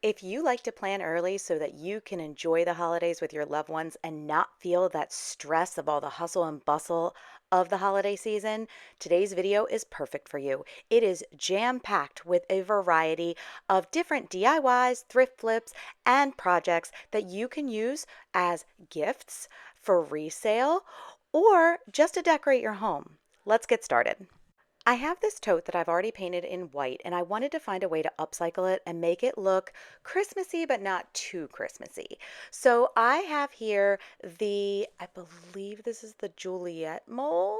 If you like to plan early so that you can enjoy the holidays with your loved ones and not feel that stress of all the hustle and bustle of the holiday season, today's video is perfect for you. It is jam-packed with a variety of different DIYs, thrift flips, and projects that you can use as gifts for resale or just to decorate your home. Let's get started. I have this tote that I've already painted in white, and I wanted to find a way to upcycle it and make it look Christmassy, but not too Christmassy. So I have here I believe this is the Juliette mold.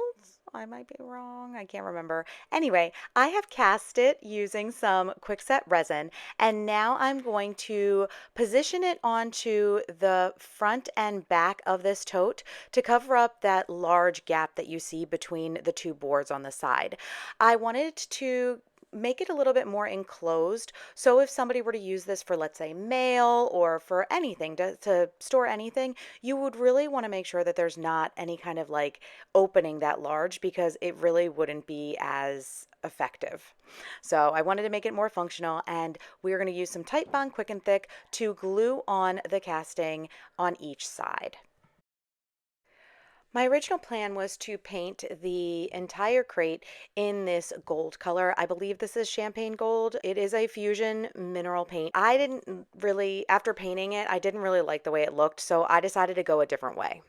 I might be wrong. I can't remember. Anyway, I have cast it using some quickset resin, and now I'm going to position it onto the front and back of this tote to cover up that large gap that you see between the two boards on the side. I wanted to make it a little bit more enclosed. So if somebody were to use this for, let's say, mail or for anything, to store anything, you would really want to make sure that there's not any kind of like opening that large because it really wouldn't be as effective. So I wanted to make it more functional, and we're going to use some Titebond Quick and Thick to glue on the casting on each side. My original plan was to paint the entire crate in this gold color. I believe this is champagne gold. It is a fusion mineral paint. I didn't really, after painting it, I didn't really like the way it looked, so I decided to go a different way.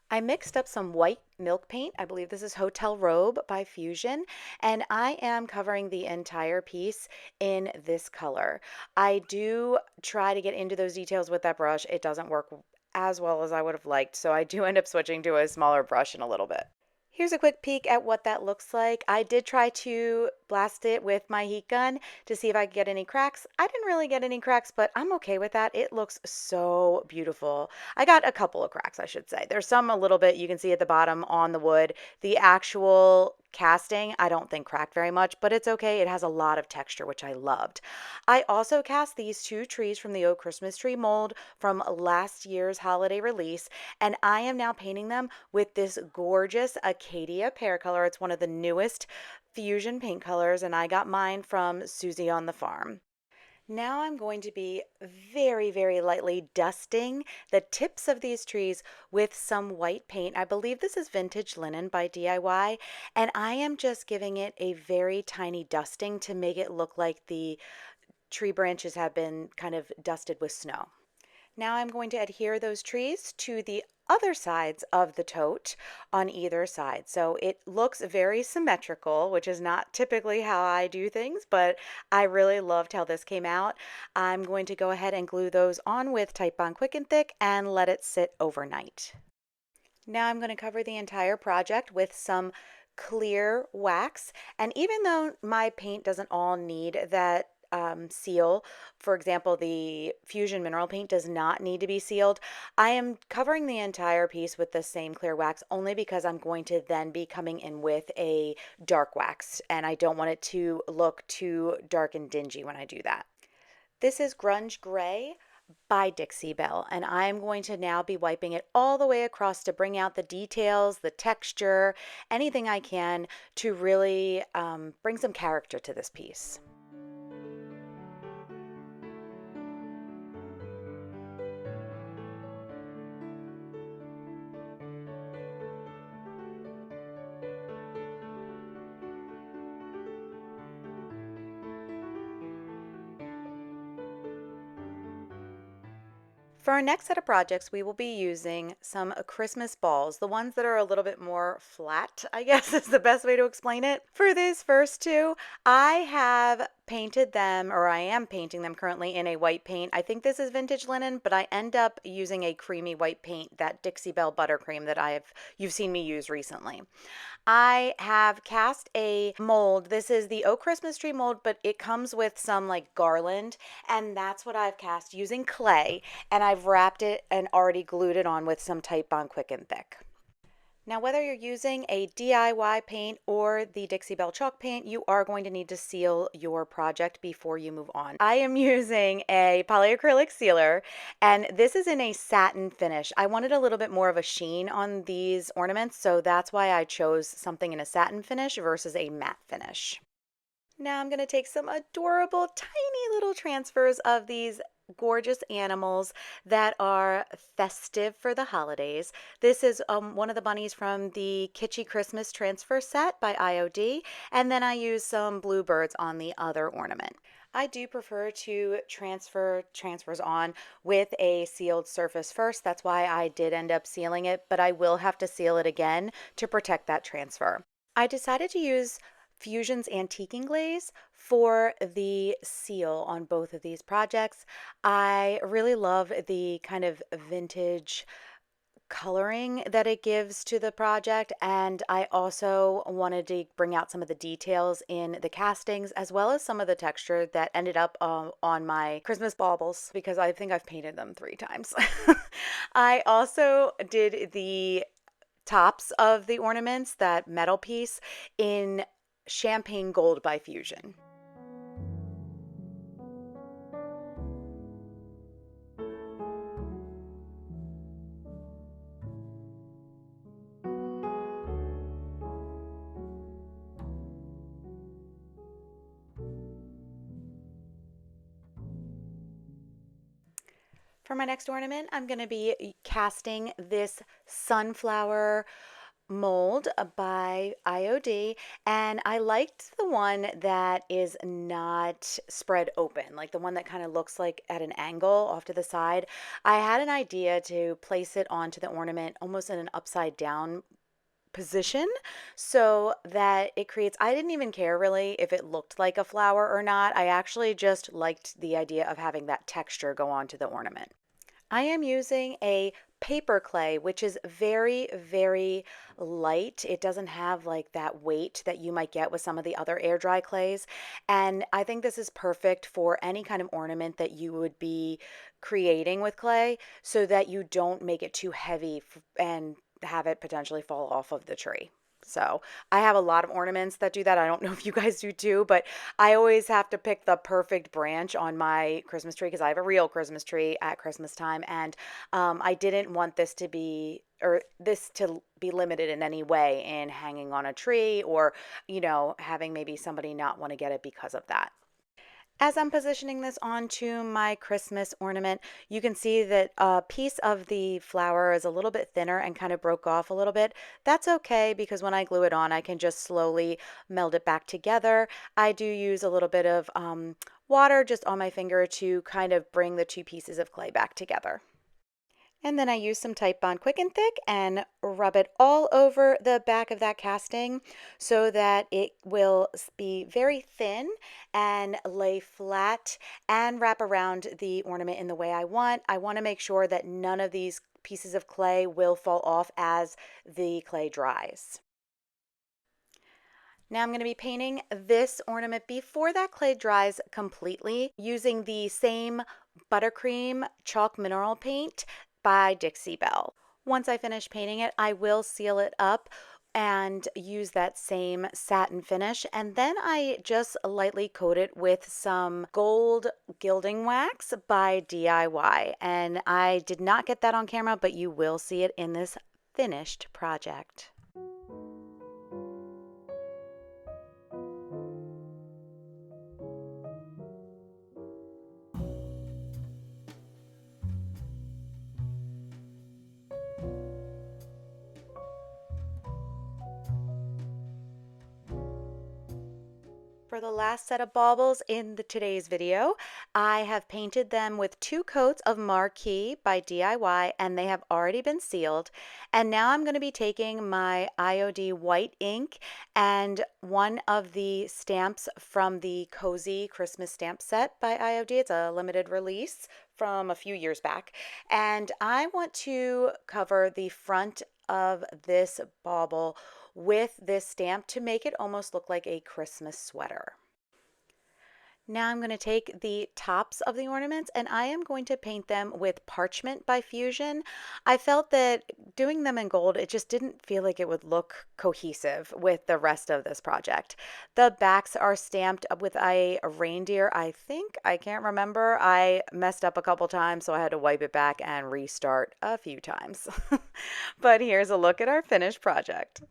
I mixed up some white milk paint. I believe this is Hotel Robe by Fusion, and I am covering the entire piece in this color. I do try to get into those details with that brush. It doesn't work as well as I would have liked, so I do end up switching to a smaller brush in a little bit. Here's a quick peek at what that looks like. I did try to blast it with my heat gun to see if I could get any cracks. I didn't really get any cracks, but I'm okay with that. It looks so beautiful. I got a couple of cracks, I should say. There's some a little bit you can see at the bottom on the wood. The actual casting, I don't think cracked very much, but it's okay. It has a lot of texture, which I loved. I also cast these two trees from the old Christmas tree mold from last year's holiday release, and I am now painting them with this gorgeous Acadia Pear color. It's one of the newest fusion paint colors, and I got mine from Susie on the farm. Now I'm going to be very, very lightly dusting the tips of these trees with some white paint. I believe this is Vintage Linen by DIY, and I am just giving it a very tiny dusting to make it look like the tree branches have been kind of dusted with snow. Now I'm going to adhere those trees to the other sides of the tote on either side. So it looks very symmetrical, which is not typically how I do things, but I really loved how this came out. I'm going to go ahead and glue those on with Titebond Quick and Thick and let it sit overnight. Now I'm going to cover the entire project with some clear wax. And even though my paint doesn't all need that seal, for example, the Fusion Mineral Paint does not need to be sealed, I am covering the entire piece with the same clear wax only because I'm going to then be coming in with a dark wax, and I don't want it to look too dark and dingy when I do that. This is Grunge Gray by Dixie Belle, and I'm going to now be wiping it all the way across to bring out the details, the texture, anything I can to really bring some character to this piece. For our next set of projects, we will be using some Christmas balls, the ones that are a little bit more flat, I guess is the best way to explain it. For these first two, I have painted them, or I am painting them currently in a white paint. I think this is Vintage Linen, but I end up using a creamy white paint, that Dixie Belle Buttercream that you've seen me use recently. I have cast a mold. This is the Oak Christmas tree mold, but it comes with some like garland, and that's what I've cast using clay, and I've wrapped it and already glued it on with some Titebond Quick and Thick. Now, whether you're using a DIY paint or the Dixie Belle chalk paint, you are going to need to seal your project before you move on. I am using a polyacrylic sealer, and this is in a satin finish. I wanted a little bit more of a sheen on these ornaments, so that's why I chose something in a satin finish versus a matte finish. Now I'm going to take some adorable tiny little transfers of these gorgeous animals that are festive for the holidays. This is one of the bunnies from the Kitchy Christmas transfer set by IOD, and then I use some bluebirds on the other ornament. I do prefer to transfers on with a sealed surface first. That's why I did end up sealing it, but I will have to seal it again to protect that transfer. I decided to use Fusion's Antiquing Glaze for the seal on both of these projects. I really love the kind of vintage coloring that it gives to the project, and I also wanted to bring out some of the details in the castings as well as some of the texture that ended up on my Christmas baubles, because I think I've painted them 3 times. I also did the tops of the ornaments, that metal piece, in champagne gold by Fusion. For my next ornament, I'm going to be casting this sunflower mold by IOD, and I liked the one that is not spread open, like the one that kind of looks like at an angle off to the side. I had an idea to place it onto the ornament almost in an upside down position so that it creates, I didn't even care really if it looked like a flower or not. I actually just liked the idea of having that texture go onto the ornament. I am using a paper clay, which is very, very light. It doesn't have like that weight that you might get with some of the other air dry clays. And I think this is perfect for any kind of ornament that you would be creating with clay, so that you don't make it too heavy and have it potentially fall off of the tree. So I have a lot of ornaments that do that. I don't know if you guys do too, but I always have to pick the perfect branch on my Christmas tree because I have a real Christmas tree at Christmas time, and I didn't want this to be, or this to be limited in any way in hanging on a tree, or having maybe somebody not want to get it because of that. As I'm positioning this onto my Christmas ornament, you can see that a piece of the flower is a little bit thinner and kind of broke off a little bit. That's okay, because when I glue it on, I can just slowly meld it back together. I do use a little bit of water just on my finger to kind of bring the 2 pieces of clay back together. And then I use some Titebond Quick and Thick and rub it all over the back of that casting so that it will be very thin and lay flat and wrap around the ornament in the way I want. I want to make sure that none of these pieces of clay will fall off as the clay dries. Now I'm going to be painting this ornament before that clay dries completely using the same buttercream chalk mineral paint by Dixie Belle. Once I finish painting it, I will seal it up and use that same satin finish, and then I just lightly coat it with some gold gilding wax by DIY, and I did not get that on camera, but you will see it in this finished project. For the last set of baubles in today's video, I have painted them with 2 coats of Marquee by DIY, and they have already been sealed. And now I'm going to be taking my IOD white ink and one of the stamps from the Cozy Christmas stamp set by IOD. It's a limited release from a few years back. And I want to cover the front of this bauble with this stamp to make it almost look like a Christmas sweater. Now I'm going to take the tops of the ornaments and I am going to paint them with Parchment by Fusion. I felt that doing them in gold, it just didn't feel like it would look cohesive with the rest of this project. The backs are stamped with a reindeer, I think. I can't remember. I messed up a couple times, so I had to wipe it back and restart a few times. But here's a look at our finished project.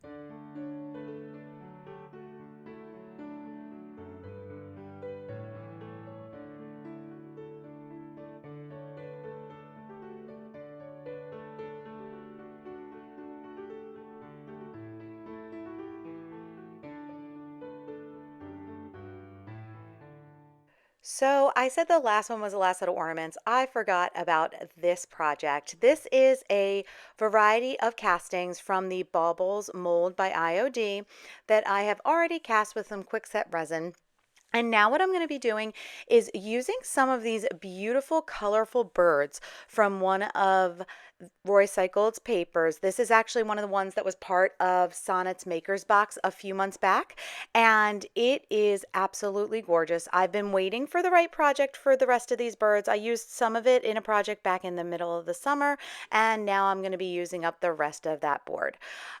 So I said the last one was the last set of ornaments. I forgot about this project. This is a variety of castings from the Baubles Mold by IOD that I have already cast with some quickset resin. And now what I'm going to be doing is using some of these beautiful, colorful birds from one of Roy Cycled's papers. This is actually one of the ones that was part of Sonnet's Maker's Box a few months back, and it is absolutely gorgeous. I've been waiting for the right project for the rest of these birds. I used some of it in a project back in the middle of the summer, and now I'm going to be using up the rest of that board,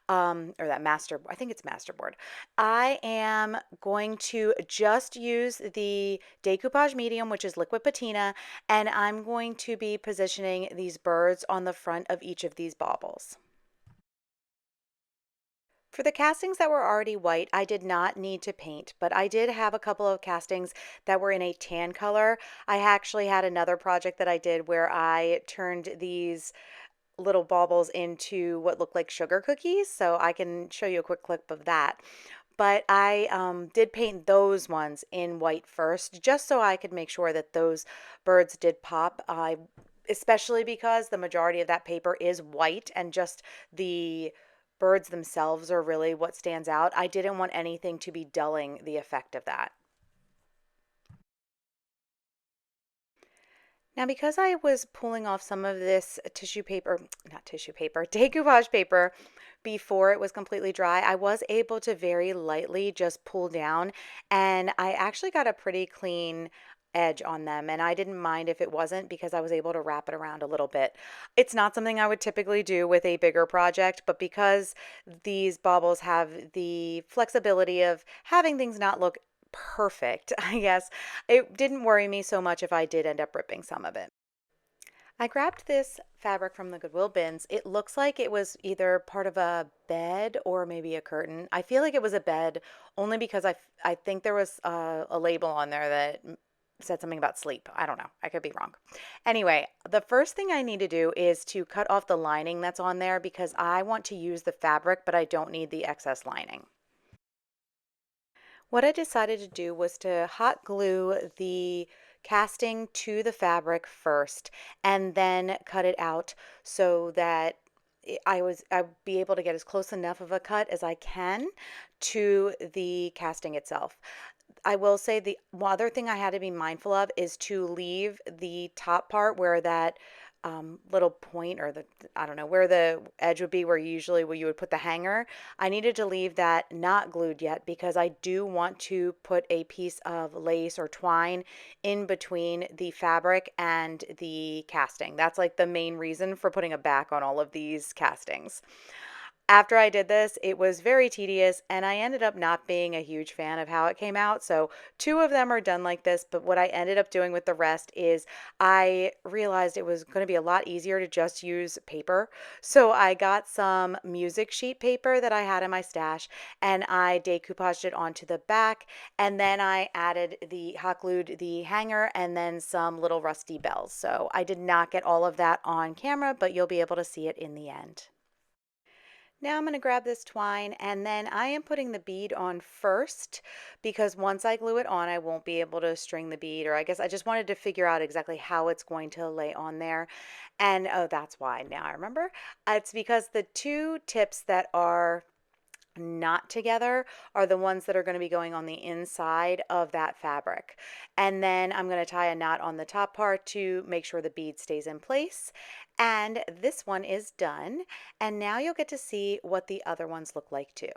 or that master, I think it's master board. I am going to just use the decoupage medium, which is liquid patina, and I'm going to be positioning these birds on the front of each of these baubles. For the castings that were already white, I did not need to paint, but I did have a couple of castings that were in a tan color. I actually had another project that I did where I turned these little baubles into what looked like sugar cookies, so I can show you a quick clip of that. But I did paint those ones in white first, just so I could make sure that those birds did pop. Especially because the majority of that paper is white and just the birds themselves are really what stands out. I didn't want anything to be dulling the effect of that. Now, because I was pulling off some of this tissue paper, not tissue paper, decoupage paper before it was completely dry, I was able to very lightly just pull down, and I actually got a pretty clean edge on them, and I didn't mind if it wasn't because I was able to wrap it around a little bit. It's not something I would typically do with a bigger project, but because these baubles have the flexibility of having things not look perfect, I guess, it didn't worry me so much if I did end up ripping some of it. I grabbed this fabric from the Goodwill bins. It looks like it was either part of a bed or maybe a curtain. I feel like it was a bed only because I think there was a label on there that said something about sleep. I don't know. I could be wrong. Anyway, the first thing I need to do is to cut off the lining that's on there because I want to use the fabric, but I don't need the excess lining. What I decided to do was to hot glue the casting to the fabric first and then cut it out so that I'd be able to get as close enough of a cut as I can to the casting itself. I will say the other thing I had to be mindful of is to leave the top part where that little point or the I don't know where the edge would be where you would put the hanger. I needed to leave that not glued yet because I do want to put a piece of lace or twine in between the fabric and the casting. That's like the main reason for putting a back on all of these castings. After I did this, it was very tedious, and I ended up not being a huge fan of how it came out. So, two of them are done like this, but what I ended up doing with the rest is I realized it was going to be a lot easier to just use paper. So, I got some music sheet paper that I had in my stash, and I decoupaged it onto the back, and then I added the hot glued the hanger and then some little rusty bells. So, I did not get all of that on camera, but you'll be able to see it in the end. Now I'm going to grab this twine and then I am putting the bead on first because once I glue it on, I won't be able to string the bead, or I guess I just wanted to figure out exactly how it's going to lay on there. And oh, that's why now I remember. It's because the two tips that are not together are the ones that are going to be going on the inside of that fabric. And then I'm going to tie a knot on the top part to make sure the bead stays in place. And this one is done. And now you'll get to see what the other ones look like too.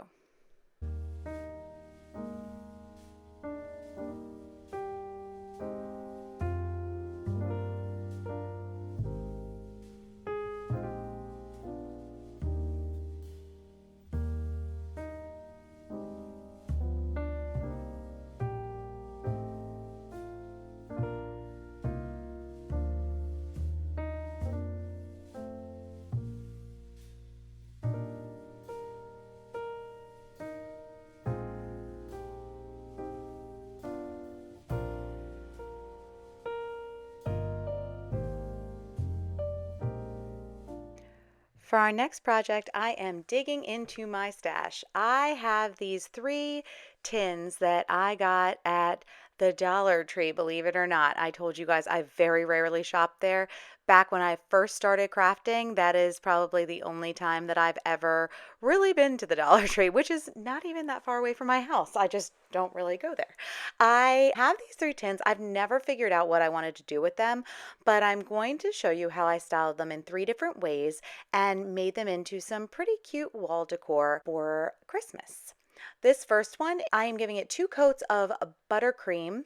For our next project, I am digging into my stash. I have these three tins that I got at The Dollar Tree, believe it or not. I told you guys I very rarely shop there. Back when I first started crafting, that is probably the only time that I've ever really been to the Dollar Tree, which is not even that far away from my house. I just don't really go there. I have these three tins. I've never figured out what I wanted to do with them, but I'm going to show you how I styled them in three different ways and made them into some pretty cute wall decor for Christmas. This first one, I am giving it 2 coats of buttercream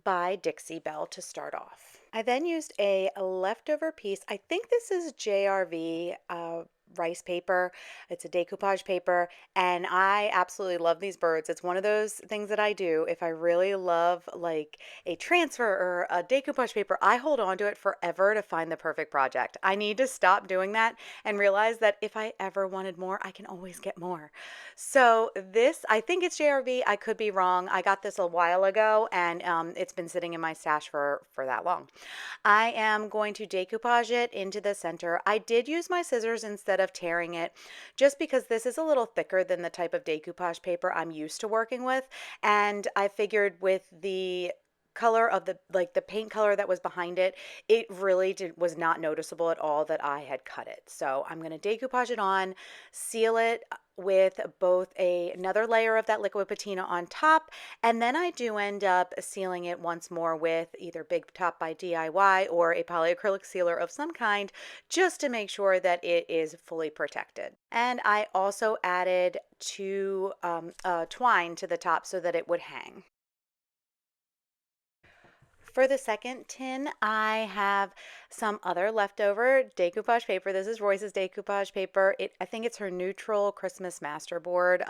by Dixie Belle to start off. I then used a leftover piece. I think this is JRV rice paper. It's a decoupage paper, and I absolutely love these birds. It's one of those things that I do. If I really love like a transfer or a decoupage paper, I hold on to it forever to find the perfect project. I need to stop doing that and realize that if I ever wanted more, I can always get more. So this, I think it's JRV. I could be wrong. I got this a while ago, and it's been sitting in my stash for that long. I am going to decoupage it into the center. I did use my scissors instead of tearing it, just because this is a little thicker than the type of decoupage paper I'm used to working with, and I figured with the color of the paint color that was behind it, it really was not noticeable at all that I had cut it. So I'm going to decoupage it on, seal it with both another layer of that liquid patina on top, and then I do end up sealing it once more with either Big Top by DIY or a polyacrylic sealer of some kind, just to make sure that it is fully protected. And I also added twine to the top so that it would hang. For the second tin, I have some other leftover decoupage paper. This is Royce's decoupage paper. I think it's her neutral Christmas masterboard,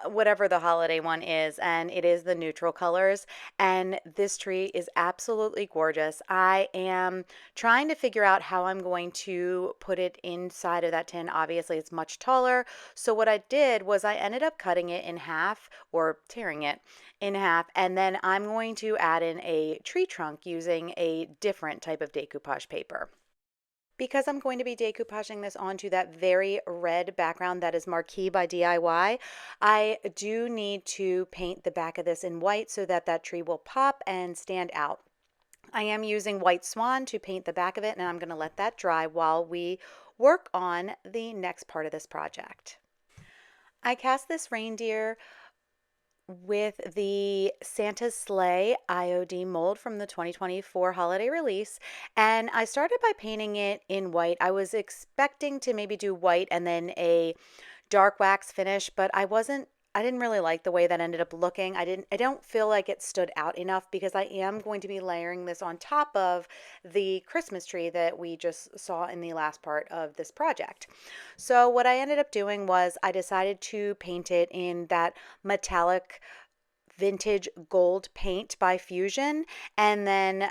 whatever the holiday one is, and it is the neutral colors. And this tree is absolutely gorgeous. I am trying to figure out how I'm going to put it inside of that tin. Obviously, it's much taller. So what I did was I ended up cutting it in half, or tearing it in half, and then I'm going to add in a tree trunk using a different type of decoupage paper. Because I'm going to be decoupaging this onto that very red background that is Marquee by DIY, I do need to paint the back of this in white so that that tree will pop and stand out. I am using white Swan to paint the back of it, and I'm going to let that dry while we work on the next part of this project. I cast this reindeer with the Santa's Sleigh IOD mold from the 2024 holiday release, and I started by painting it in white. I was expecting to maybe do white and then a dark wax finish, but I didn't really like the way that ended up looking. I don't feel like it stood out enough because I am going to be layering this on top of the Christmas tree that we just saw in the last part of this project. So what I ended up doing was I decided to paint it in that metallic vintage gold paint by Fusion, and then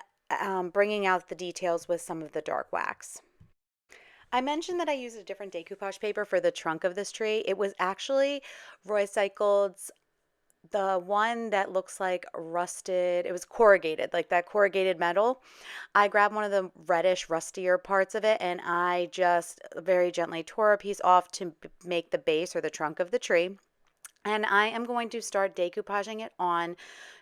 bringing out the details with some of the dark wax. I mentioned that I used a different decoupage paper for the trunk of this tree. It was actually Roycycled's, the one that looks like rusted. It was corrugated, like that corrugated metal. I grabbed one of the reddish, rustier parts of it, and I just very gently tore a piece off to make the base or the trunk of the tree. And I am going to start decoupaging it on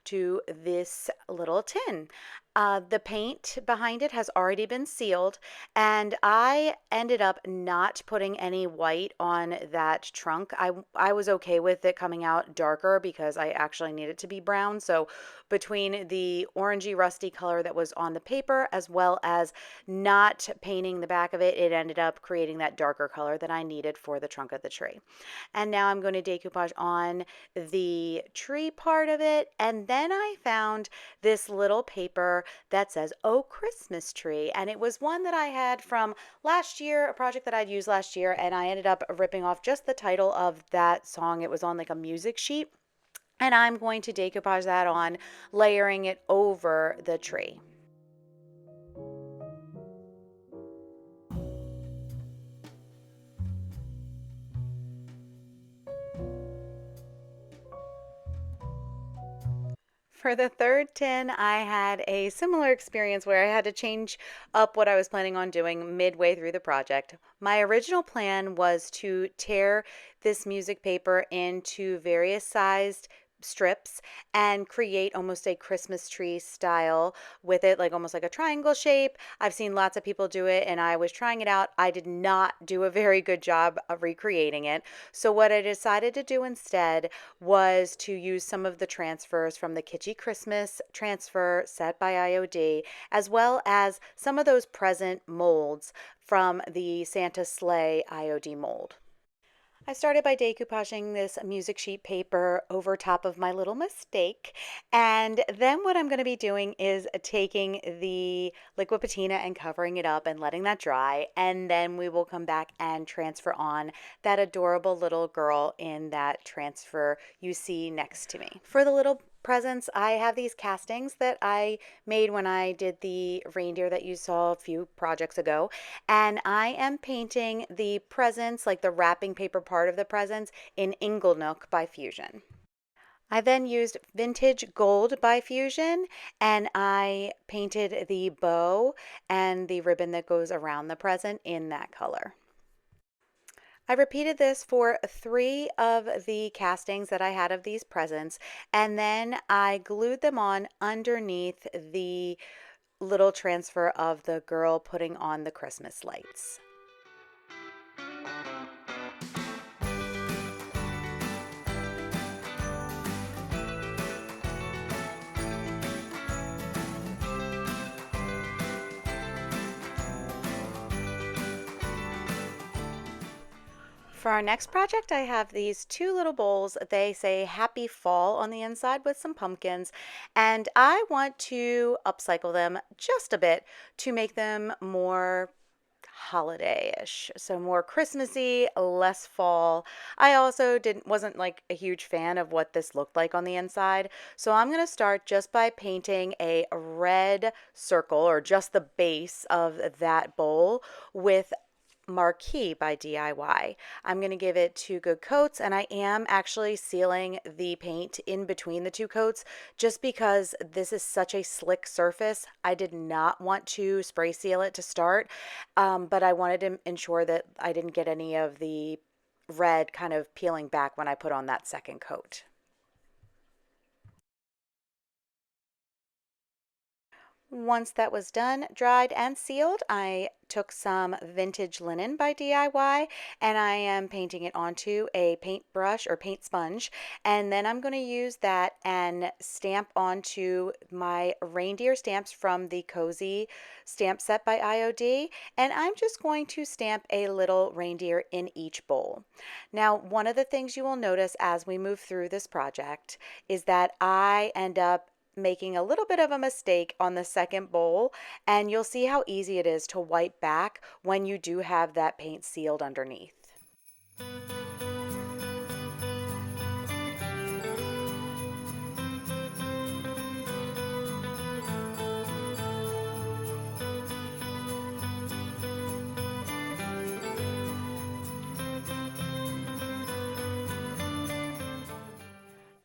to this little tin. The paint behind it has already been sealed, and I ended up not putting any white on that trunk. I was okay with it coming out darker because I actually need it to be brown. So between the orangey rusty color that was on the paper as well as not painting the back of it, it ended up creating that darker color that I needed for the trunk of the tree. And now I'm going to decoupage on the tree part of it, and then I found this little paper that says "Oh Christmas Tree," and it was one that I had from last year, a project that I'd used last year, and I ended up ripping off just the title of that song. It was on like a music sheet, and I'm going to decoupage that on, layering it over the tree. For the third tin, I had a similar experience where I had to change up what I was planning on doing midway through the project. My original plan was to tear this music paper into various sized strips and create almost a Christmas tree style with it, like almost like a triangle shape. I've seen lots of people do it and I was trying it out. I did not do a very good job of recreating it. So what I decided to do instead was to use some of the transfers from the Kitchy Christmas transfer set by IOD, as well as some of those present molds from the Santa Sleigh IOD mold. I started by decoupaging this music sheet paper over top of my little mistake. And then what I'm going to be doing is taking the liquid patina and covering it up and letting that dry. And then we will come back and transfer on that adorable little girl in that transfer you see next to me. For the little presents, I have these castings that I made when I did the reindeer that you saw a few projects ago. And I am painting the presents, like the wrapping paper part of the presents, in Inglenook by Fusion. I then used Vintage Gold by Fusion and I painted the bow and the ribbon that goes around the present in that color. I repeated this for 3 of the castings that I had of these presents, and then I glued them on underneath the little transfer of the girl putting on the Christmas lights. For our next project, I have these 2 little bowls. They say Happy Fall on the inside with some pumpkins, and I want to upcycle them just a bit to make them more holiday-ish, so more Christmassy, less fall. I also wasn't like a huge fan of what this looked like on the inside, so I'm going to start just by painting a red circle or just the base of that bowl with Marquee by DIY. I'm going to give it 2 good coats, and I am actually sealing the paint in between the 2 coats just because this is such a slick surface. I did not want to spray seal it to start, but I wanted to ensure that I didn't get any of the red kind of peeling back when I put on that second coat. Once that was done, dried, and sealed, I took some vintage linen by DIY and I am painting it onto a paintbrush or paint sponge. And then I'm going to use that and stamp onto my reindeer stamps from the Cozy stamp set by IOD. And I'm just going to stamp a little reindeer in each bowl. Now, one of the things you will notice as we move through this project is that I end up making a little bit of a mistake on the second bowl, and you'll see how easy it is to wipe back when you do have that paint sealed underneath.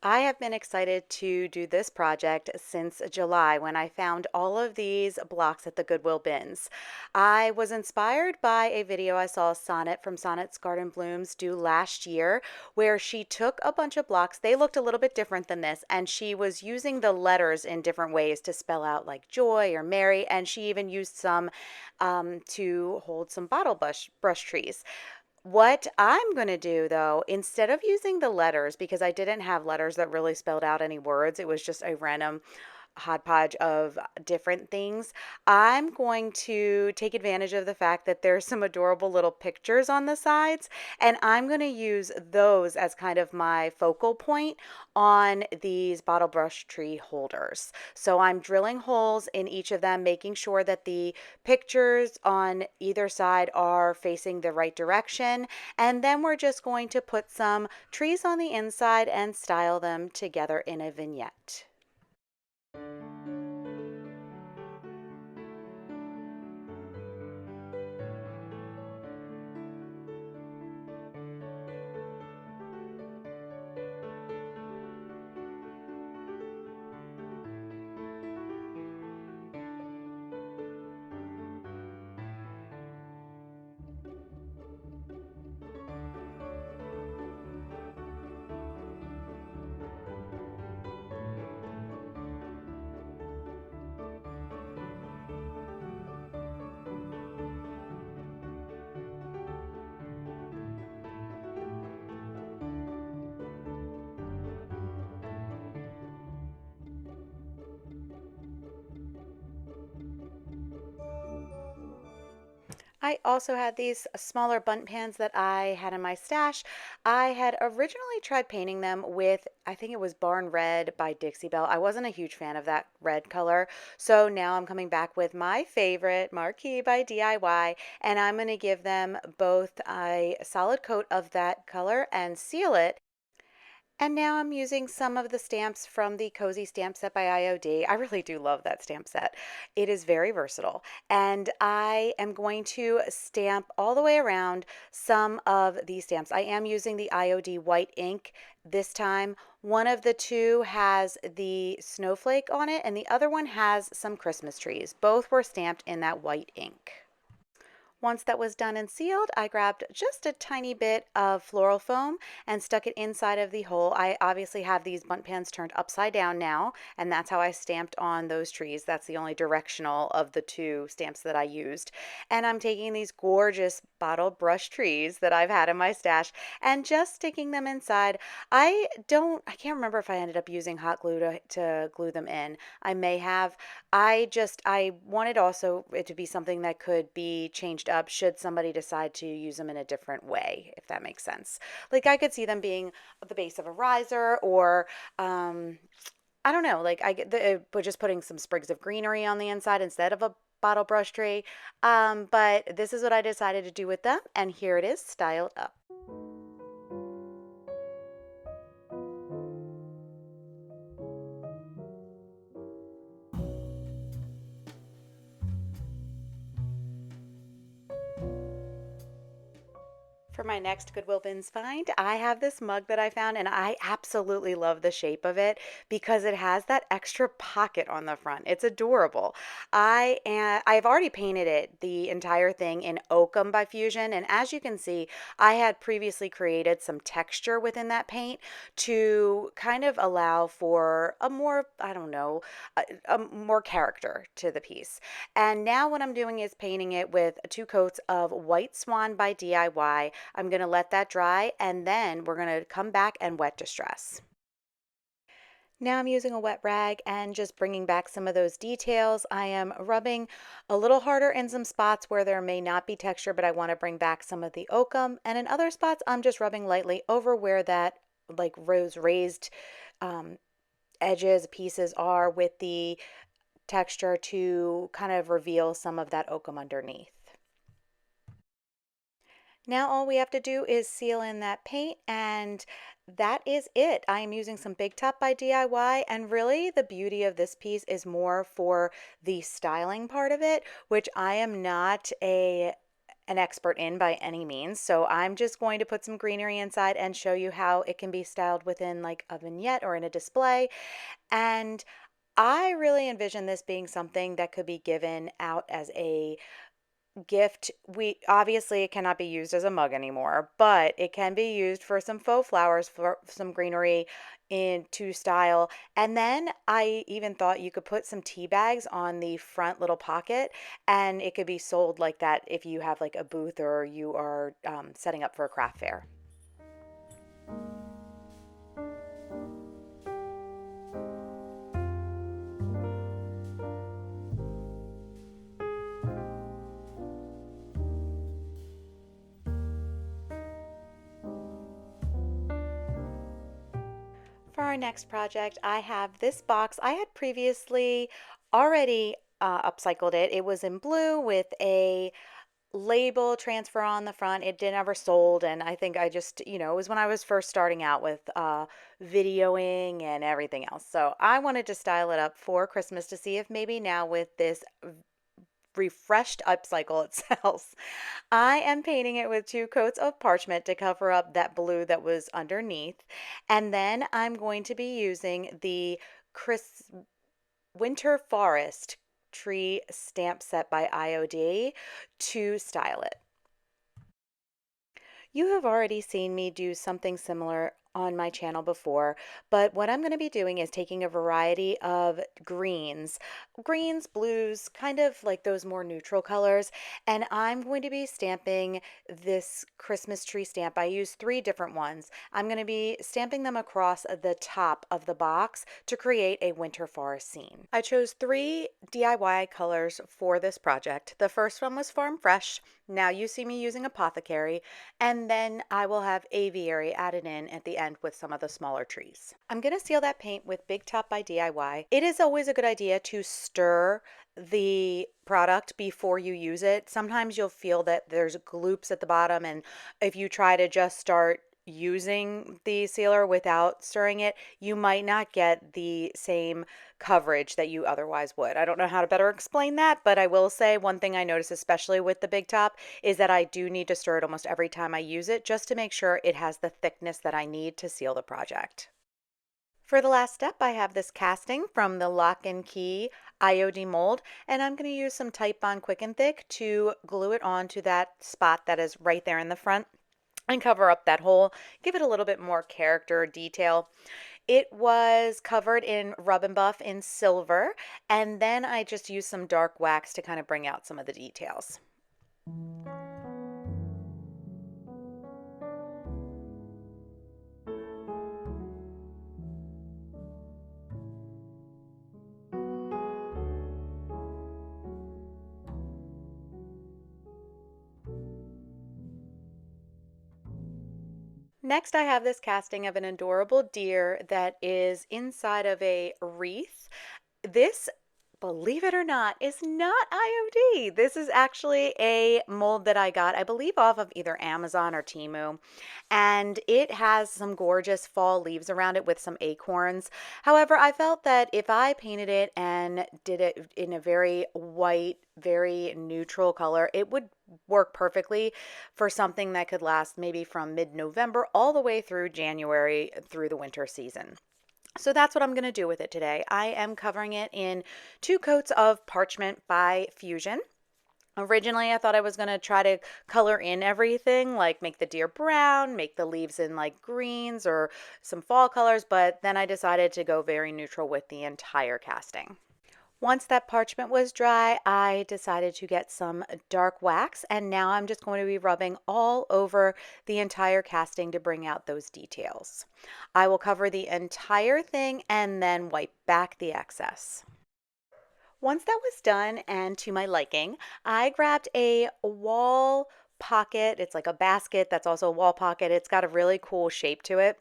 I have been excited to do this project since July when I found all of these blocks at the Goodwill bins. I was inspired by a video I saw Sonnet from Sonnet's Garden Blooms do last year where she took a bunch of blocks. They looked a little bit different than this, and she was using the letters in different ways to spell out like joy or Mary, and she even used some to hold some bottle brush trees. What I'm going to do though, instead of using the letters, because I didn't have letters that really spelled out any words, it was just a random hodgepodge of different things. I'm going to take advantage of the fact that there's some adorable little pictures on the sides, and I'm going to use those as kind of my focal point on these bottle brush tree holders. So I'm drilling holes in each of them, making sure that the pictures on either side are facing the right direction, and then we're just going to put some trees on the inside and style them together in a vignette. I also had these smaller bunting pans that I had in my stash. I had originally tried painting them with, I think it was Barn Red by Dixie Belle. I wasn't a huge fan of that red color, so now I'm coming back with my favorite, Marquee by DIY, and I'm going to give them both a solid coat of that color and seal it. And now I'm using some of the stamps from the Cozy Stamp Set by IOD. I really do love that stamp set. It is very versatile. And I am going to stamp all the way around some of these stamps. I am using the IOD white ink this time. One of the two has the snowflake on it, and the other one has some Christmas trees. Both were stamped in that white ink. Once that was done and sealed, I grabbed just a tiny bit of floral foam and stuck it inside of the hole. I obviously have these bunt pans turned upside down now, and that's how I stamped on those trees. That's the only directional of the two stamps that I used. And I'm taking these gorgeous bottle brush trees that I've had in my stash and just sticking them inside. I can't remember if I ended up using hot glue to glue them in. I may have. I wanted also it to be something that could be changed up should somebody decide to use them in a different way, if that makes sense. Like I could see them being the base of a riser or I don't know, like but just putting some sprigs of greenery on the inside instead of a bottle brush tree. But this is what I decided to do with them, and here it is styled up. For my next Goodwill Bins find, I have this mug that I found and I absolutely love the shape of it because it has that extra pocket on the front. It's adorable. I've already painted it, the entire thing in Oakham by Fusion, and as you can see, I had previously created some texture within that paint to kind of allow for a more, I don't know, a more character to the piece. And now what I'm doing is painting it with two coats of White Swan by DIY. I'm going to let that dry and then we're going to come back and wet distress. Now I'm using a wet rag and just bringing back some of those details. I am rubbing a little harder in some spots where there may not be texture, but I want to bring back some of the oakum. And in other spots, I'm just rubbing lightly over where that like rose raised um, edges pieces are with the texture to kind of reveal some of that oakum underneath. Now all we have to do is seal in that paint and that is it. I am using some Big Top by DIY and really the beauty of this piece is more for the styling part of it, which I am not an expert in by any means. So I'm just going to put some greenery inside and show you how it can be styled within like a vignette or in a display. And I really envision this being something that could be given out as a gift. We obviously it cannot be used as a mug anymore, but it can be used for some faux flowers, for some greenery into style. And then I even thought you could put some tea bags on the front little pocket and it could be sold like that if you have like a booth or you are setting up for a craft fair. For our next project, I have this box. I had previously already upcycled it. It was in blue with a label transfer on the front. It did never sold, and I think I just, it was when I was first starting out with videoing and everything else. So I wanted to style it up for Christmas to see if maybe now with this refreshed upcycle itself. I am painting it with two coats of parchment to cover up that blue that was underneath. And then I'm going to be using the Chris Winter Forest tree stamp set by IOD to style it. You have already seen me do something similar on my channel before, but what I'm going to be doing is taking a variety of greens, blues, kind of like those more neutral colors, and I'm going to be stamping this Christmas tree stamp. I use three different ones. I'm going to be stamping them across the top of the box to create a winter forest scene. I chose three DIY colors for this project. The first one was Farm Fresh. Now you see me using Apothecary, and then I will have Aviary added in at the end with some of the smaller trees. I'm going to seal that paint with Big Top by DIY. It is always a good idea to stir the product before you use it. Sometimes you'll feel that there's gloops at the bottom, and if you try to just start using the sealer without stirring it, you might not get the same coverage that you otherwise would. I don't know how to better explain that, but I will say one thing I notice, especially with the Big Top, is that I do need to stir it almost every time I use it just to make sure it has the thickness that I need to seal the project. For the last step, I have this casting from the Lock and Key IOD mold, and I'm going to use some Titebond Quick and Thick to glue it onto that spot that is right there in the front and cover up that hole, give it a little bit more character detail. It was covered in Rub and Buff in silver, and then I just used some dark wax to kind of bring out some of the details. Next, I have this casting of an adorable deer that is inside of a wreath. This, believe it or not, is not IOD. This is actually a mold that I got, I believe, off of either Amazon or Temu, and it has some gorgeous fall leaves around it with some acorns. However, I felt that if I painted it and did it in a very white, very neutral color, it would work perfectly for something that could last maybe from mid-November all the way through January through the winter season. So that's what I'm going to do with it today. I am covering it in 2 coats of Parchment by Fusion. Originally, I thought I was going to try to color in everything, like make the deer brown, make the leaves in like greens or some fall colors, but then I decided to go very neutral with the entire casting. Once that parchment was dry, I decided to get some dark wax, and now I'm just going to be rubbing all over the entire casting to bring out those details. I will cover the entire thing and then wipe back the excess. Once that was done and to my liking, I grabbed a wall pocket. It's like a basket that's also a wall pocket. It's got a really cool shape to it.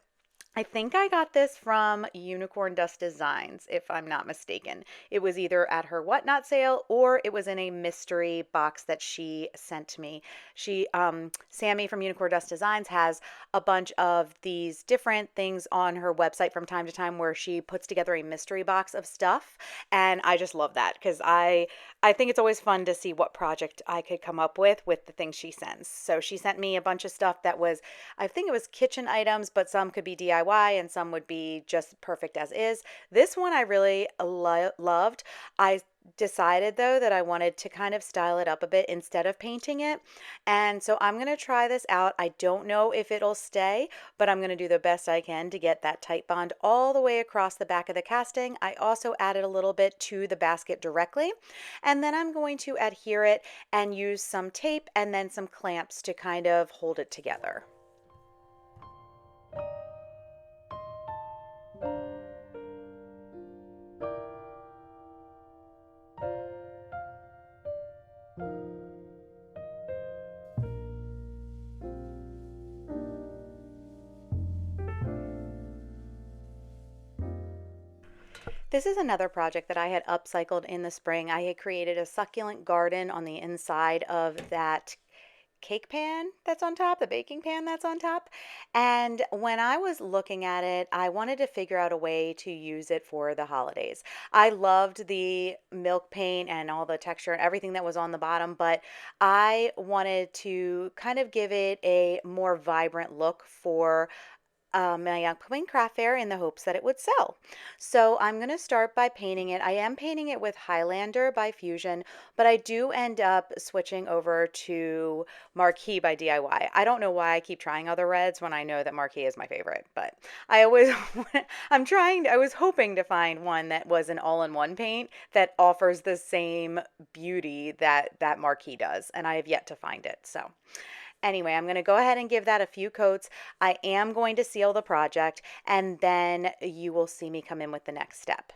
I think I got this from Unicorn Dust Designs, if I'm not mistaken. It was either at her Whatnot sale or it was in a mystery box that she sent me. Sammy from Unicorn Dust Designs has a bunch of these different things on her website from time to time where she puts together a mystery box of stuff, and I just love that because I think it's always fun to see what project I could come up with the things she sends. So she sent me a bunch of stuff that was, I think it was kitchen items, but some could be DIY and some would be just perfect as is. This one I really loved. I decided though that I wanted to kind of style it up a bit instead of painting it. And so I'm going to try this out. I don't know if it'll stay, but I'm going to do the best I can to get that Titebond all the way across the back of the casting. I also added a little bit to the basket directly, and then I'm going to adhere it and use some tape and then some clamps to kind of hold it together. This is another project that I had upcycled in the spring. I had created a succulent garden on the inside of that cake pan that's on top, the baking pan that's on top. And when I was looking at it, I wanted to figure out a way to use it for the holidays. I loved the milk paint and all the texture and everything that was on the bottom, but I wanted to kind of give it a more vibrant look for my upcoming craft fair in the hopes that it would sell. So I'm going to start by painting it. I am painting it with Highlander by Fusion, but I do end up switching over to Marquee by DIY. I don't know why I keep trying other reds when I know that Marquee is my favorite, but I always, I was hoping to find one that was an all-in-one paint that offers the same beauty that Marquee does, and I have yet to find it. So anyway, I'm going to go ahead and give that a few coats. I am going to seal the project, and then you will see me come in with the next step.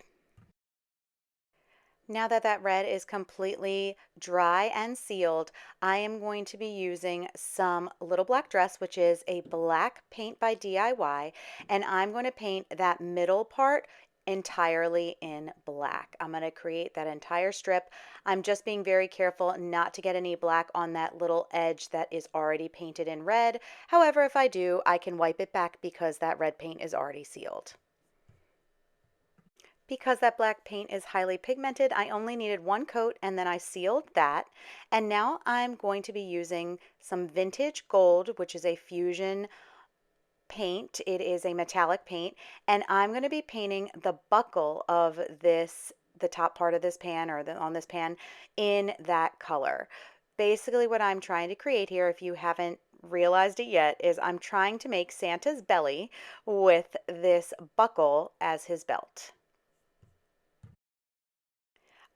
Now that that red is completely dry and sealed, I am going to be using some Little Black Dress, which is a black paint by DIY, and I'm going to paint that middle part entirely in black. I'm going to create that entire strip. I'm just being very careful not to get any black on that little edge that is already painted in red. However, if I do, I can wipe it back because that red paint is already sealed. Because that black paint is highly pigmented, I only needed one coat and then I sealed that. And now I'm going to be using some vintage gold, which is a fusion paint. It is a metallic paint, and I'm going to be painting the buckle of this, the top part of this pan or on this pan in that color. Basically what I'm trying to create here, if you haven't realized it yet, is I'm trying to make Santa's belly with this buckle as his belt.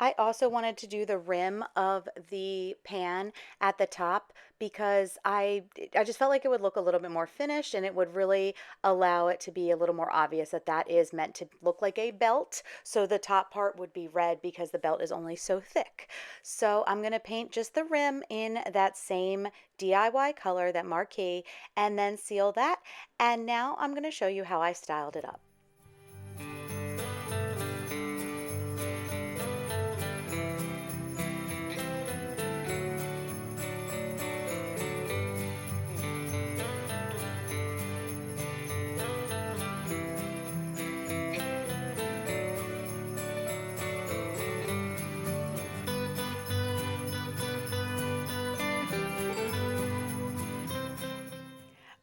I also wanted to do the rim of the pan at the top because I just felt like it would look a little bit more finished, and it would really allow it to be a little more obvious that that is meant to look like a belt. So the top part would be red because the belt is only so thick. So I'm going to paint just the rim in that same DIY color, that Marquee, and then seal that. And now I'm going to show you how I styled it up.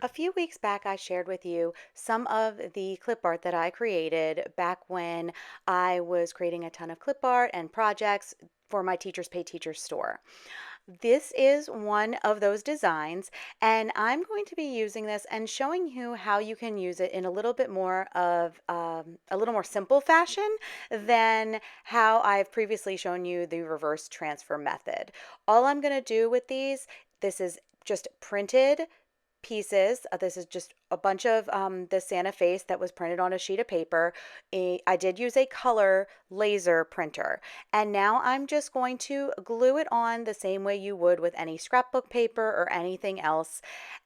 A few weeks back, I shared with you some of the clip art that I created back when I was creating a ton of clip art and projects for my Teachers Pay Teachers store. This is one of those designs, and I'm going to be using this and showing you how you can use it in a little bit more of a little more simple fashion than how I've previously shown you the reverse transfer method. All I'm going to do with these, this is just printed pieces. This is just a bunch of the Santa face that was printed on a sheet of paper. I did use a color laser printer, and now I'm just going to glue it on the same way you would with any scrapbook paper or anything else.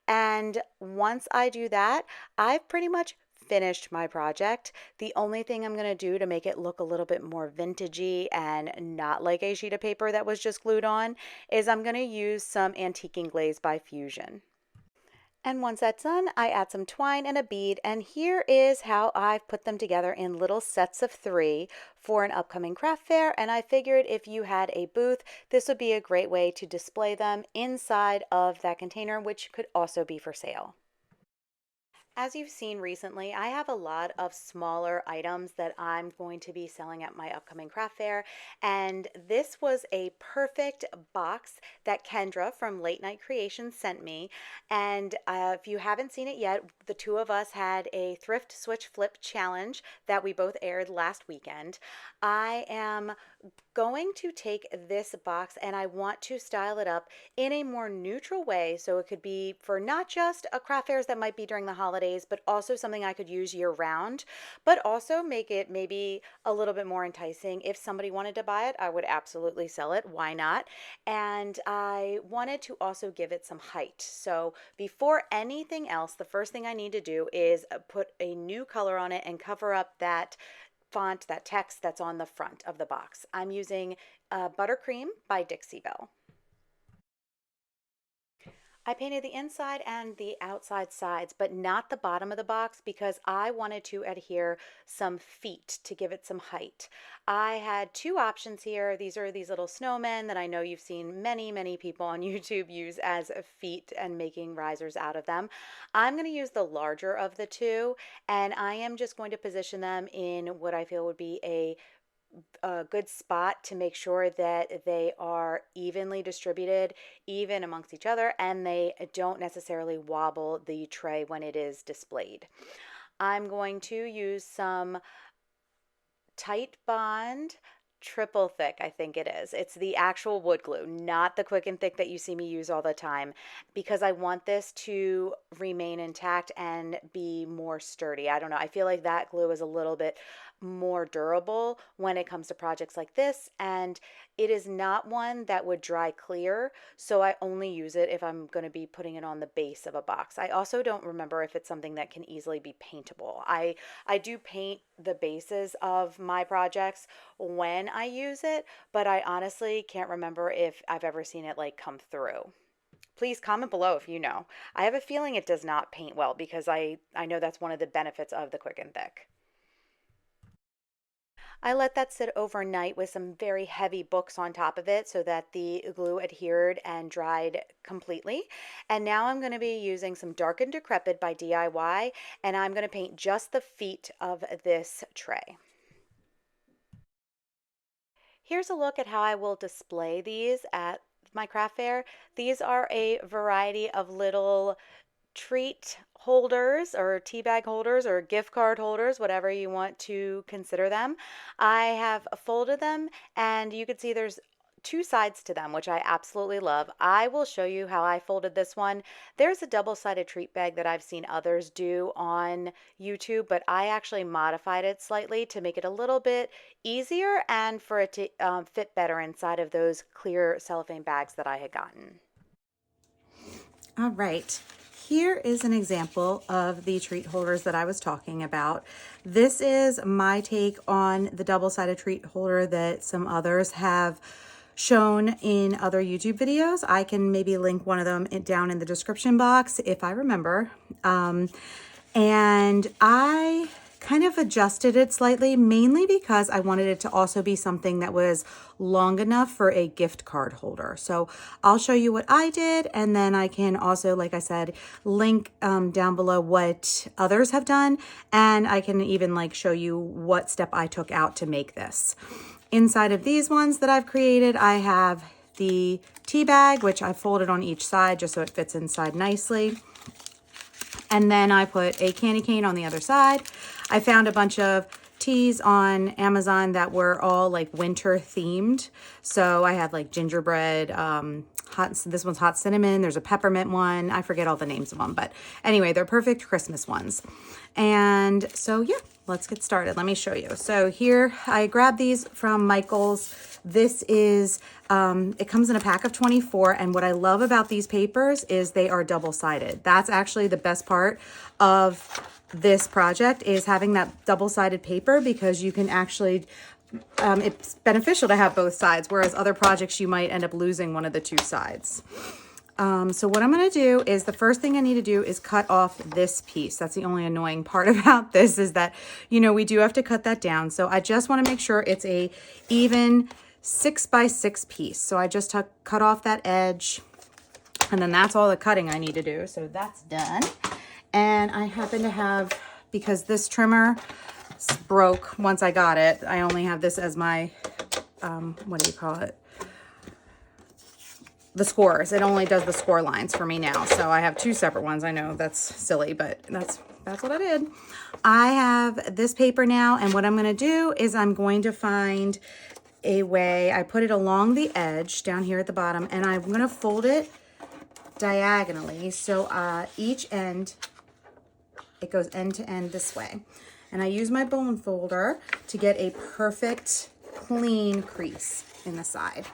And once I do that, I've pretty much finished my project. The only thing I'm going to do to make it look a little bit more vintagey and not like a sheet of paper that was just glued on is I'm going to use some Antiquing Glaze by Fusion. And once that's done, I add some twine and a bead, and here is how I've put them together in little sets of 3 for an upcoming craft fair. And I figured if you had a booth, this would be a great way to display them inside of that container, which could also be for sale. As you've seen recently, I have a lot of smaller items that I'm going to be selling at my upcoming craft fair, and this was a perfect box that Kendra from Late Night Creations sent me. And if you haven't seen it yet, the two of us had a thrift switch flip challenge that we both aired last weekend. I am going to take this box and I want to style it up in a more neutral way, so it could be for not just a craft fairs that might be during the holidays, but also something I could use year round, but also make it maybe a little bit more enticing. If somebody wanted to buy it, I would absolutely sell it. Why not? And I wanted to also give it some height. So before anything else, the first thing I need to do is put a new color on it and cover up that font, that text that's on the front of the box. I'm using Buttercream by Dixie Belle. I painted the inside and the outside sides, but not the bottom of the box because I wanted to adhere some feet to give it some height. I had two options here. These are these little snowmen that I know you've seen many people on YouTube use as feet and making risers out of them. I'm going to use the larger of the two, and I am just going to position them in what I feel would be a good spot to make sure that they are evenly distributed, even amongst each other, and they don't necessarily wobble the tray when it is displayed. I'm going to use some Tight Bond triple thick, I think it is. It's the actual wood glue, not the quick and thick that you see me use all the time, because I want this to remain intact and be more sturdy. I don't know. I feel like that glue is a little bit more durable when it comes to projects like this, and it is not one that would dry clear, so I only use it if I'm going to be putting it on the base of a box. I also don't remember if it's something that can easily be paintable. I do paint the bases of my projects when I use it, but I honestly can't remember if I've ever seen it like come through. Please comment below if you know. I have a feeling it does not paint well because I know that's one of the benefits of the quick and thick. I let that sit overnight with some very heavy books on top of it so that the glue adhered and dried completely. And now I'm going to be using some Dark and Decrepit by DIY, and I'm going to paint just the feet of this tray. Here's a look at how I will display these at my craft fair. These are a variety of little treat holders or tea bag holders or gift card holders, whatever you want to consider them. I have folded them, and you can see there's two sides to them, which I absolutely love. I will show you how I folded this one. There's a double-sided treat bag that I've seen others do on YouTube, but I actually modified it slightly to make it a little bit easier and for it to fit better inside of those clear cellophane bags that I had gotten. All right. Here is an example of the treat holders that I was talking about. This is my take on the double-sided treat holder that some others have shown in other YouTube videos. I can maybe link one of them down in the description box if I remember. And I kind of adjusted it slightly, mainly because I wanted it to also be something that was long enough for a gift card holder. So I'll show you what I did, and then I can also, like I said, link down below what others have done, and I can even like show you what step I took out to make this. Inside of these ones that I've created, I have the tea bag, which I folded on each side just so it fits inside nicely. And then I put a candy cane on the other side. I found a bunch of teas on Amazon that were all like winter themed. So I had like gingerbread, this one's hot cinnamon. There's a peppermint one. I forget all the names of them, but anyway, they're perfect Christmas ones. And so yeah, let's get started. Let me show you. So here I grabbed these from Michael's. This is, it comes in a pack of 24. And what I love about these papers is they are double-sided. That's actually the best part of this project, is having that double-sided paper, because you can actually, it's beneficial to have both sides, whereas other projects you might end up losing one of the two sides. So what I'm going to do is, the first thing I need to do is cut off this piece. That's the only annoying part about this, is that, you know, we do have to cut that down. So I just want to make sure it's a even 6x6 piece. So I just cut off that edge, and then that's all the cutting I need to do. So that's done. And I happen to have, because this trimmer broke once I got it, I only have this as my, what do you call it? The scores. It only does the score lines for me now. So I have two separate ones. I know that's silly, but that's what I did. I have this paper now, and what I'm going to do is I'm going to find a way. I put it along the edge down here at the bottom, and I'm going to fold it diagonally. So each end, it goes end to end this way. And I use my bone folder to get a perfect clean crease in the side.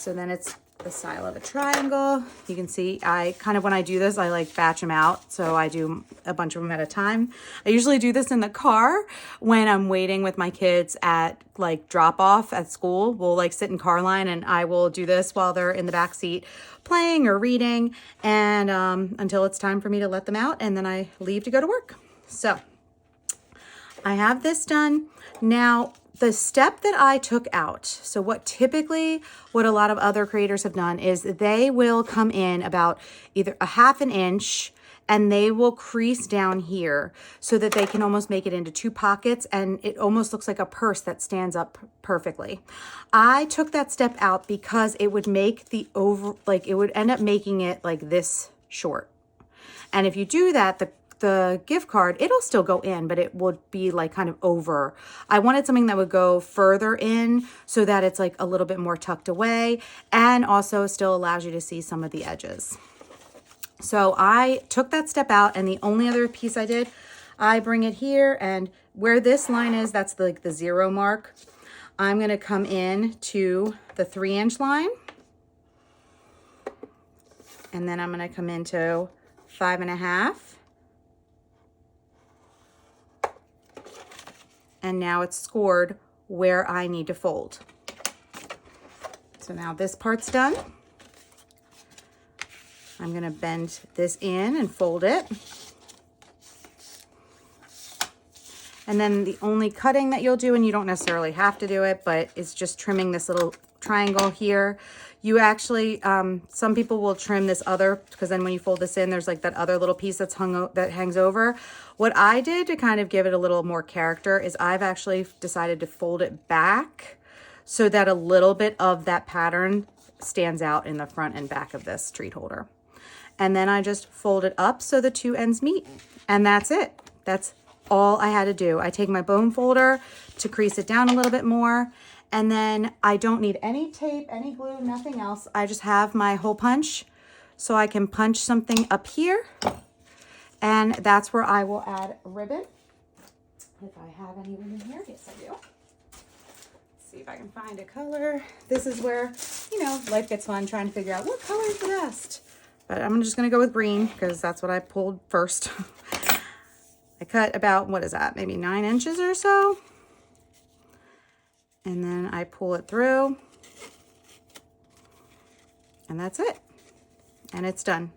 So then it's the style of a triangle. You can see I kind of, when I do this, I like batch them out. So I do a bunch of them at a time. I usually do this in the car when I'm waiting with my kids at like drop off at school. We'll like sit in car line and I will do this while they're in the back seat playing or reading, and until it's time for me to let them out, and then I leave to go to work. So I have this done. Now, the step that I took out, so what a lot of other creators have done is they will come in about either a half an inch and they will crease down here so that they can almost make it into two pockets, and it almost looks like a purse that stands up perfectly. I took that step out because it would make it would end up making it like this short. And if you do that, the gift card, it'll still go in, but it would be like kind of over. I wanted something that would go further in so that it's like a little bit more tucked away and also still allows you to see some of the edges. So I took that step out, and the only other piece I did, I bring it here, and where this line is, that's like the 0 mark. I'm gonna come in to the 3-inch line, and then I'm gonna come into 5.5. And now it's scored where I need to fold. So now this part's done. I'm gonna bend this in and fold it. And then the only cutting that you'll do, and you don't necessarily have to do it, but it's just trimming this little triangle here. You actually, some people will trim this other, because then when you fold this in, there's like that other little piece that hangs over. What I did to kind of give it a little more character is I've actually decided to fold it back so that a little bit of that pattern stands out in the front and back of this treat holder. And then I just fold it up so the two ends meet, and that's it. That's all I had to do. I take my bone folder to crease it down a little bit more, and then I don't need any tape, any glue, nothing else. I just have my hole punch, so I can punch something up here, and that's where I will add ribbon. If I have any ribbon here, yes I do. Let's see if I can find a color. This is where, life gets fun, trying to figure out what color is the best. But I'm just gonna go with green because that's what I pulled first. I cut about, what is that, maybe 9 inches or so. And then I pull it through. And that's it. And it's done.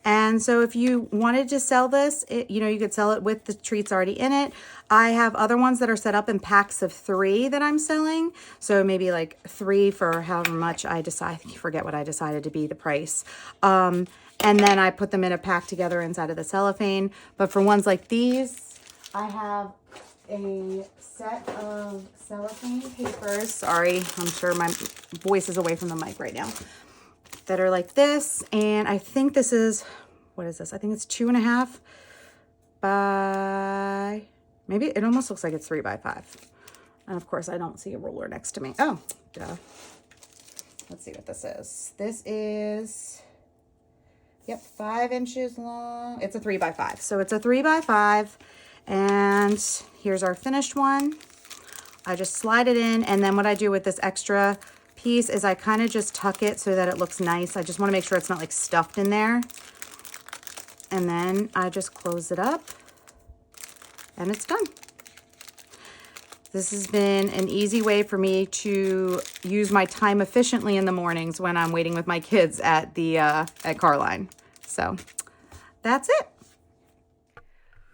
And so if you wanted to sell this, you could sell it with the treats already in it. I have other ones that are set up in packs of 3 that I'm selling. So maybe like 3 for however much I decide. I forget what I decided to be the price. And then I put them in a pack together inside of the cellophane. But for ones like these, I have a set of cellophane papers. Sorry, I'm sure my voice is away from the mic right now. That are like this, and I think this is, what is this? I think it's 2.5 by, maybe it almost looks like it's 3 by 5. And of course I don't see a ruler next to me. Oh, duh. Let's see what this is. This is, yep, 5 inches long. It's a 3 by 5. So it's a 3 by 5, and here's our finished one. I just slide it in, and then what I do with this extra piece is I kind of just tuck it so that it looks nice. I just want to make sure it's not like stuffed in there. And then I just close it up, and it's done. This has been an easy way for me to use my time efficiently in the mornings when I'm waiting with my kids at the at Carline. So that's it.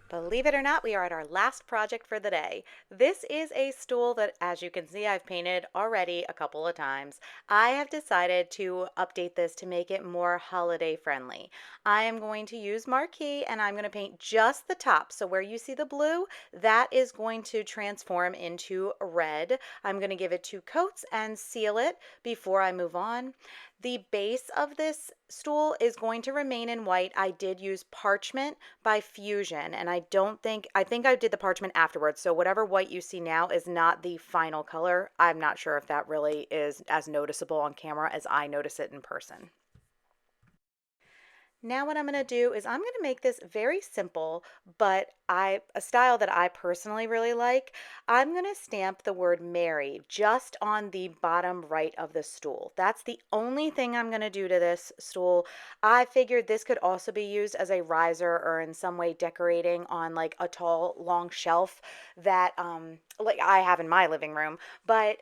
Believe it or not, we are at our last project for the day. This is a stool that, as you can see, I've painted already a couple of times. I have decided to update this to make it more holiday friendly. I am going to use Marquee, and I'm going to paint just the top. So where you see the blue, that is going to transform into red. I'm going to give it 2 coats and seal it before I move on. The base of this stool is going to remain in white. I did use Parchment by Fusion, and I think I did the Parchment afterwards. So whatever white you see now is not the final color. I'm not sure if that really is as noticeable on camera as I notice it in person. Now what I'm going to do is I'm going to make this very simple, but a style that I personally really like. I'm going to stamp the word Mary just on the bottom right of the stool. That's the only thing I'm going to do to this stool. I figured this could also be used as a riser or in some way decorating on like a tall, long shelf that like I have in my living room, but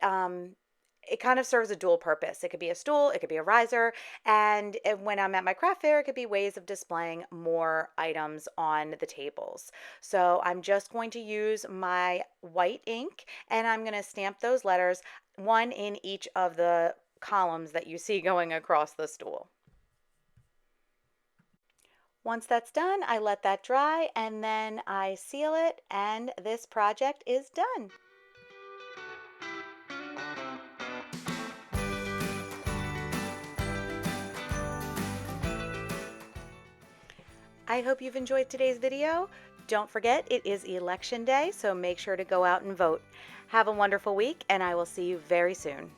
it kind of serves a dual purpose. It could be a stool, it could be a riser, and when I'm at my craft fair, it could be ways of displaying more items on the tables. So I'm just going to use my white ink and I'm going to stamp those letters, one in each of the columns that you see going across the stool. Once that's done, I let that dry and then I seal it, and this project is done. I hope you've enjoyed today's video. Don't forget, it is election day, so make sure to go out and vote. Have a wonderful week, and I will see you very soon.